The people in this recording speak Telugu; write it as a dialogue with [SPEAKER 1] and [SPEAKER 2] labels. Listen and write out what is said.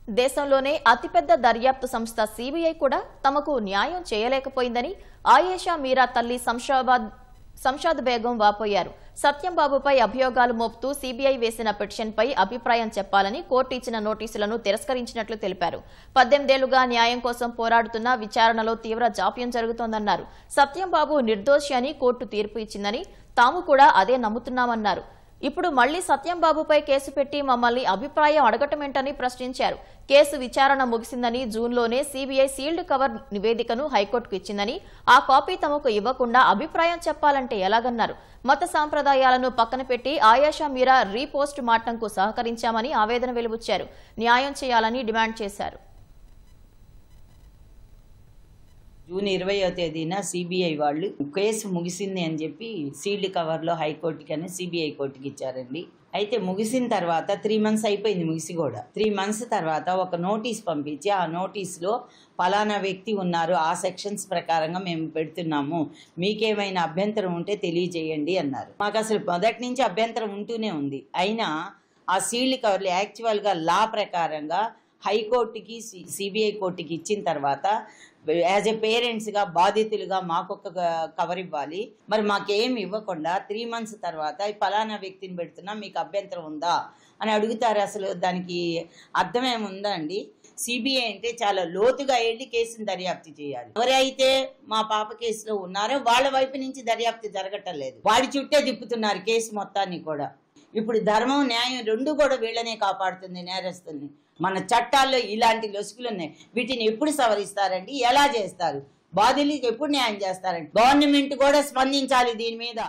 [SPEAKER 1] దేశంలోనే అతిపెద్ద దర్యాప్తు సంస్థ సిబిఐ కూడా తమకు న్యాయం చేయలేకపోయిందని ఆయేషా మీరా తల్లి సంషాద్ బేగం వాపోయారు. సత్యంబాబుపై అభియోగాలు మోపుతూ సిబిఐ వేసిన పిటిషన్పై అభిప్రాయం చెప్పాలని కోర్టు ఇచ్చిన నోటీసులను తిరస్కరించినట్లు తెలిపారు. 18 ఏళ్లుగా న్యాయం కోసం పోరాడుతున్న విచారణలో తీవ్ర జాప్యం జరుగుతోందన్నారు. సత్యంబాబు నిర్దోషి అని కోర్టు తీర్పు ఇచ్చిందని తాము కూడా అదే నమ్ముతున్నామన్నారు. ఇప్పుడు మళ్లీ సత్యంబాబుపై కేసు పెట్టి మమ్మల్ని అభిప్రాయం అడగటమేంటని ప్రశ్నించారు. కేసు విచారణ ముగిసిందని జూన్లోనే సిబిఐ సీల్డ్ కవర్ నివేదికను హైకోర్టుకు ఇచ్చిందని ఆ కాపీ తమకు ఇవ్వకుండా అభిప్రాయం చెప్పాలంటే ఎలాగన్నారు. మత సాంప్రదాయాలను పక్కన పెట్టి ఆయేషా మీరా రీపోస్ట్ మార్టంకు సహకరించామని ఆవేదన వెలుబుచ్చారు. న్యాయం చేయాలని డిమాండ్ చేశారు.
[SPEAKER 2] జూన్ 20వ తేదీన సిబిఐ వాళ్ళు కేసు ముగిసింది అని చెప్పి సీల్డ్ కవర్లో హైకోర్టుకి అని సిబిఐ కోర్టుకి ఇచ్చారండి. అయితే ముగిసిన తర్వాత 3 months అయిపోయింది. ముగిసి కూడా 3 months తర్వాత ఒక నోటీస్ పంపించి ఆ నోటీస్లో ఫలానా వ్యక్తి ఉన్నారు, ఆ సెక్షన్స్ ప్రకారంగా మేము పెడుతున్నాము, మీకేమైనా అభ్యంతరం ఉంటే తెలియజేయండి అన్నారు. మాకు అసలు మొదటి నుంచి అభ్యంతరం ఉంటూనే ఉంది. అయినా ఆ సీల్డ్ కవర్లు యాక్చువల్గా లా ప్రకారంగా హైకోర్టుకి సిబిఐ కోర్టుకి ఇచ్చిన తర్వాత యాజ్ ఎ పేరెంట్స్గా బాధితులుగా మాకొక కవర్ ఇవ్వాలి. మరి మాకేం ఇవ్వకుండా 3 months తర్వాత ఫలానా వ్యక్తిని పెడుతున్నా, మీకు అభ్యంతరం ఉందా అని అడుగుతారు. అసలు దానికి అర్థమేముందా అండి? సిబిఐ అంటే చాలా లోతుగా వెళ్ళి కేసుని దర్యాప్తు చేయాలి. ఎవరైతే మా పాప కేసులో ఉన్నారో వాళ్ళ వైపు నుంచి దర్యాప్తు జరగటం లేదు. వాడి చుట్టే తిప్పుతున్నారు కేసు మొత్తాన్ని కూడా. ఇప్పుడు ధర్మం న్యాయం రెండు కూడా వీళ్ళనే కాపాడుతుంది నేరస్తుల్ని. మన చట్టాల్లో ఇలాంటి లొసుకులు ఉన్నాయి. వీటిని ఎప్పుడు సవరిస్తారండి? ఎలా చేస్తారు? బాధితులకు ఎప్పుడు న్యాయం చేస్తారండి? గవర్నమెంట్ కూడా స్పందించాలి దీని మీద.